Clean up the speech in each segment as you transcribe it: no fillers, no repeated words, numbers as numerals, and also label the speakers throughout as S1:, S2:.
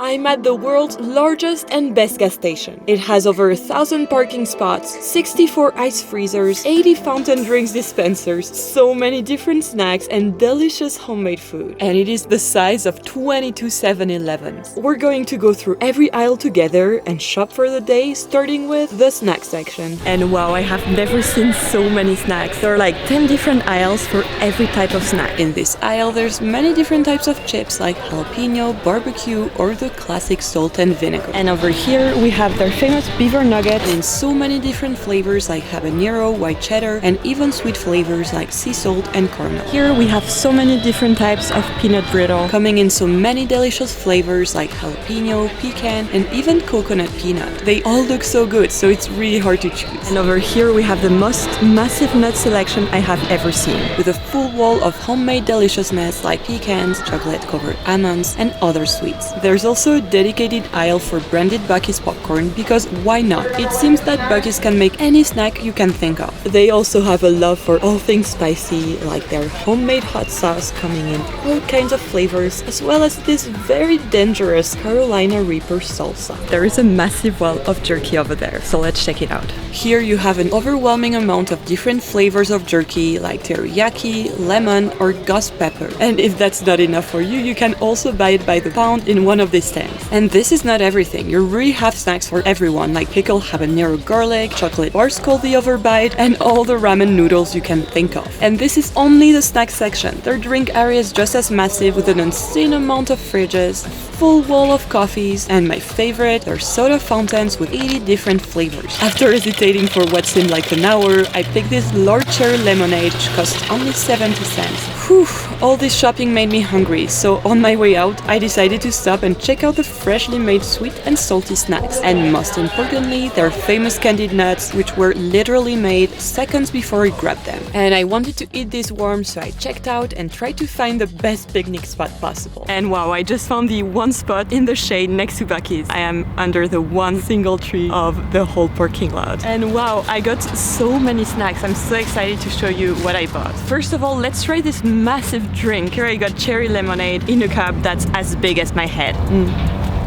S1: I'm at the world's largest and best gas station. It has over 1,000 parking spots, 64 ice freezers, 80 fountain drinks dispensers, so many different snacks and delicious homemade food. And it is the size of 22 7-Elevens. We're going to go through every aisle together and shop for the day, starting with the snack section. And wow, I have never seen so many snacks. There are like 10 different aisles for every type of snack. In this aisle, there's many different types of chips like jalapeno, barbecue, or the classic salt and vinegar. And over here we have their famous beaver nuggets in so many different flavors like habanero, white cheddar, and even sweet flavors like sea salt and caramel. Here we have so many different types of peanut brittle, coming in so many delicious flavors like jalapeno, pecan, and even coconut peanut. They all look so good, so it's really hard to choose. And over here we have the most massive nut selection I have ever seen, with a full wall of homemade deliciousness like pecans, chocolate-covered almonds, and other sweets. There's also a dedicated aisle for branded Buc-ees popcorn, because why not? It seems that Buc-ees can make any snack you can think of. They also have a love for all things spicy, like their homemade hot sauce coming in all kinds of flavors, as well as this very dangerous Carolina Reaper salsa. There is a massive wall of jerky over there, so let's check it out. Here you have an overwhelming amount of different flavors of jerky, like teriyaki, lemon, or ghost pepper. And if that's not enough for you, you can also buy it by the pound in one of these stands. And this is not everything. You really have snacks for everyone, like pickled habanero garlic, chocolate bars called the overbite, and all the ramen noodles you can think of. And this is only the snack section. Their drink area is just as massive, with an insane amount of fridges, a full wall of coffees, and my favorite, their soda fountains with 80 different flavors. After hesitating for what seemed like an hour, I picked this large cherry lemonade, which cost only 70 cents. Whew, all this shopping made me hungry, so on my way out, I decided to stop and check out the freshly made sweet and salty snacks. And most importantly, their famous candied nuts, which were literally made seconds before I grabbed them. And I wanted to eat this warm, so I checked out and tried to find the best picnic spot possible. And wow, I just found the one spot in the shade next to Buc-ee's. I am under the one single tree of the whole parking lot. And wow, I got so many snacks. I'm so excited to show you what I bought. First of all, let's try this massive drink. Here I got cherry lemonade in a cup that's as big as my head.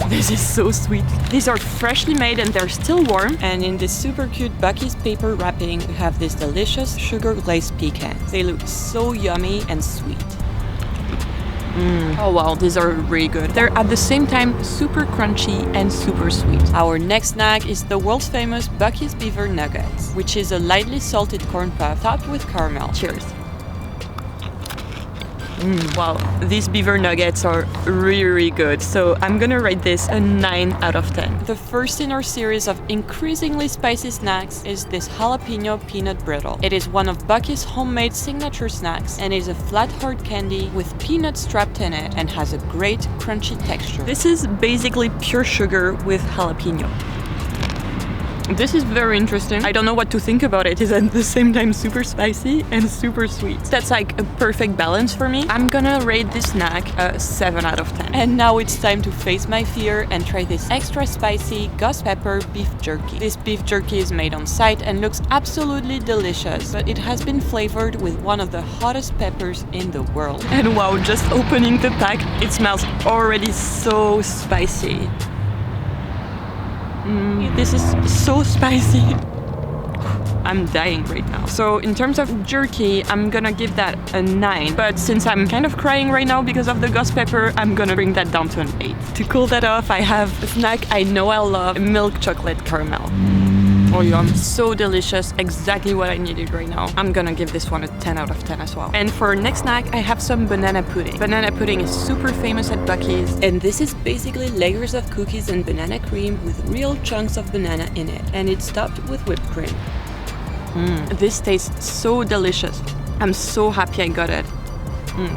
S1: This is so sweet. These are freshly made and they're still warm. And in this super cute Buc-ee's paper wrapping, we have this delicious sugar glazed pecans. They look so yummy and sweet. Oh wow, these are really good. They're at the same time super crunchy and super sweet. Our next snack is the world's famous Buc-ee's beaver nuggets, which is a lightly salted corn puff topped with caramel. Cheers. Wow, these beaver nuggets are really good, so I'm gonna rate this a 9 out of 10. The first in our series of increasingly spicy snacks is this jalapeno peanut brittle. It is one of Buc-ee's homemade signature snacks and is a flat hard candy with peanuts trapped in it and has a great crunchy texture. This is basically pure sugar with jalapeno. This is very interesting. I don't know what to think about it. It's at the same time super spicy and super sweet. That's like a perfect balance for me. I'm gonna rate this snack a 7 out of 10. And now it's time to face my fear and try this extra spicy ghost pepper beef jerky. This beef jerky is made on site and looks absolutely delicious, but it has been flavored with one of the hottest peppers in the world. And wow, just opening the pack, it smells already so spicy. This is so spicy. I'm dying right now. So in terms of jerky, I'm gonna give that a 9. But since I'm kind of crying right now because of the ghost pepper, I'm gonna bring that down to an 8. To cool that off, I have a snack I know I'll love, milk chocolate caramel. Oh yum, so delicious, exactly what I needed right now. I'm gonna give this one a 10 out of 10 as well. And for next snack, I have some banana pudding. Banana pudding is super famous at Buc-ee's, and this is basically layers of cookies and banana cream with real chunks of banana in it, and it's topped with whipped cream. This tastes so delicious. I'm so happy I got it.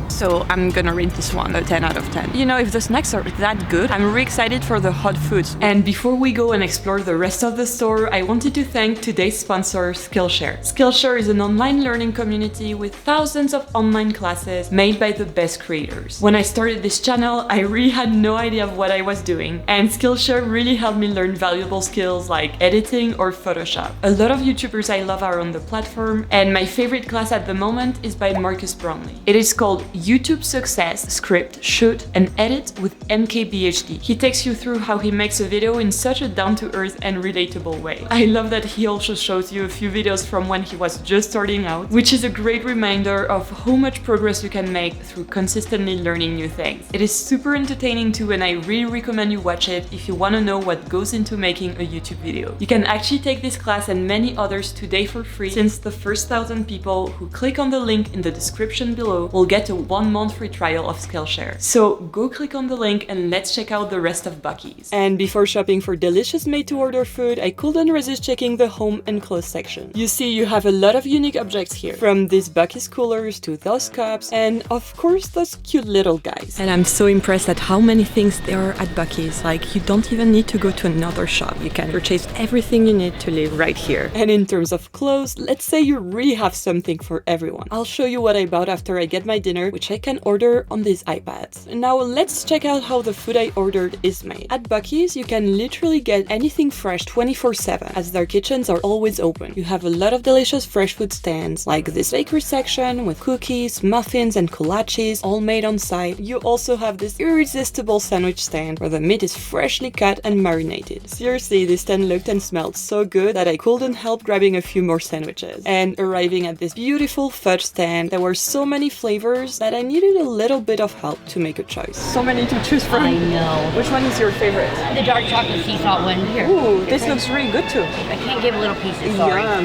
S1: So I'm gonna rate this one a 10 out of 10. You know, if the snacks are that good, I'm really excited for the hot foods. And before we go and explore the rest of the store, I wanted to thank today's sponsor, Skillshare. Skillshare is an online learning community with thousands of online classes made by the best creators. When I started this channel, I really had no idea of what I was doing, and Skillshare really helped me learn valuable skills like editing or Photoshop. A lot of YouTubers I love are on the platform, and my favorite class at the moment is by Marcus Brownlee. It is called called YouTube Success, Script, Shoot, and Edit with MKBHD. He takes you through how he makes a video in such a down-to-earth and relatable way. I love that he also shows you a few videos from when he was just starting out, which is a great reminder of how much progress you can make through consistently learning new things. It is super entertaining too, and I really recommend you watch it if you want to know what goes into making a YouTube video. You can actually take this class and many others today for free, since the first 1,000 people who click on the link in the description below will get a 1-month free trial of Skillshare. So go click on the link and let's check out the rest of Buc-ees. And before shopping for delicious made-to-order food, I couldn't resist checking the home and clothes section. You see, you have a lot of unique objects here, from these Buc-ees coolers to those cups, and of course those cute little guys. And I'm so impressed at how many things there are at Buc-ees. Like, you don't even need to go to another shop. You can purchase everything you need to live right here. And in terms of clothes, let's say you really have something for everyone. I'll show you what I bought after I get my dinner, which I can order on these iPads. Now let's check out how the food I ordered is made. At Buc-ees, you can literally get anything fresh 24/7, as their kitchens are always open. You have a lot of delicious fresh food stands, like this bakery section with cookies, muffins, and kolaches, all made on site. You also have this irresistible sandwich stand where the meat is freshly cut and marinated. Seriously, this stand looked and smelled so good that I couldn't help grabbing a few more sandwiches. And arriving at this beautiful fudge stand, there were so many flavors that I needed a little bit of help to make a choice. So many to choose from.
S2: I know.
S1: Which one is your favorite?
S2: The dark chocolate sea salt one. Here.
S1: Ooh, this looks really good too.
S2: I can't give little pieces, sorry.
S1: Yum.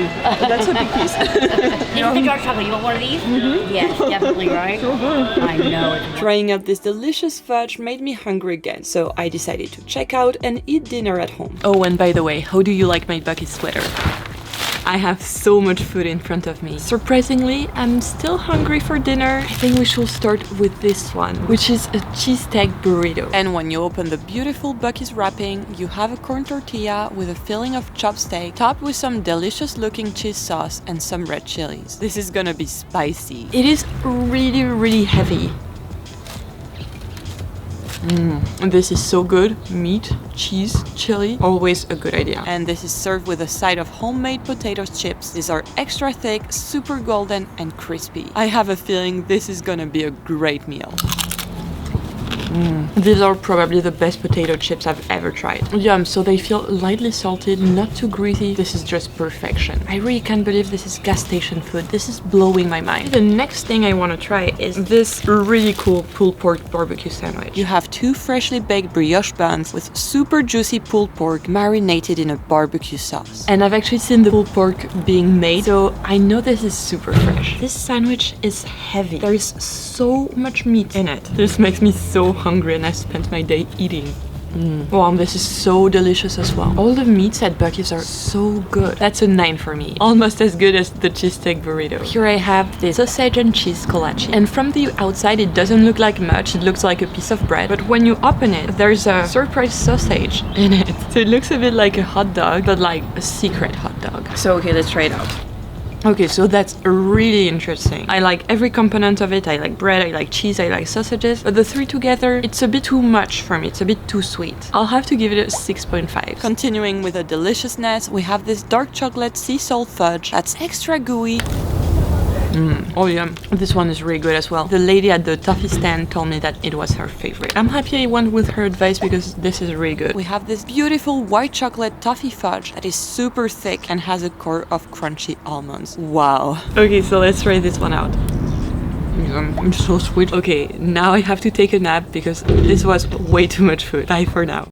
S1: That's a big piece.
S2: This is the dark chocolate. You want one of these? Mm-hmm. Yes, definitely, right? So good. I know.
S1: Trying out this delicious fudge made me hungry again, so I decided to check out and eat dinner at home. Oh, and by the way, how do you like my Buc-ee sweater? I have so much food in front of me. Surprisingly, I'm still hungry for dinner. I think we should start with this one, which is a cheesesteak burrito. And when you open the beautiful Buc-ee's wrapping, you have a corn tortilla with a filling of chopped steak, topped with some delicious looking cheese sauce and some red chilies. This is gonna be spicy. It is really heavy. This is so good. Meat, cheese, chili, always a good idea. And this is served with a side of homemade potato chips. These are extra thick, super golden and crispy. I have a feeling this is gonna be a great meal. These are probably the best potato chips I've ever tried. Yum, so they feel lightly salted, not too greasy. This is just perfection. I really can't believe this is gas station food. This is blowing my mind. The next thing I want to try is this really cool pulled pork barbecue sandwich. You have 2 freshly baked brioche buns with super juicy pulled pork marinated in a barbecue sauce. And I've actually seen the pulled pork being made, so I know this is super fresh. This sandwich is heavy. There is so much meat in it. This makes me so hungry, and I spent my day eating. Wow, this is so delicious as well. All the meats at Buc-ee's are so good. That's a 9 for me. Almost as good as the cheesesteak burrito. Here I have this sausage and cheese kolache. And from the outside, it doesn't look like much. It looks like a piece of bread. But when you open it, there's a surprise sausage in it. So it looks a bit like a hot dog, but like a secret hot dog. So okay, let's try it out. Okay, so that's really interesting. I like every component of it. I like bread, I like cheese, I like sausages. But the 3 together, it's a bit too much for me. It's a bit too sweet. I'll have to give it a 6.5. Continuing with the deliciousness, we have this dark chocolate sea salt fudge that's extra gooey. Oh yeah, this one is really good as well. The lady at the toffee stand told me that it was her favorite. I'm happy I went with her advice because this is really good. We have this beautiful white chocolate toffee fudge that is super thick and has a core of crunchy almonds. Wow. Okay, so let's try this one out. It's so sweet. Okay, now I have to take a nap because this was way too much food. Bye for now.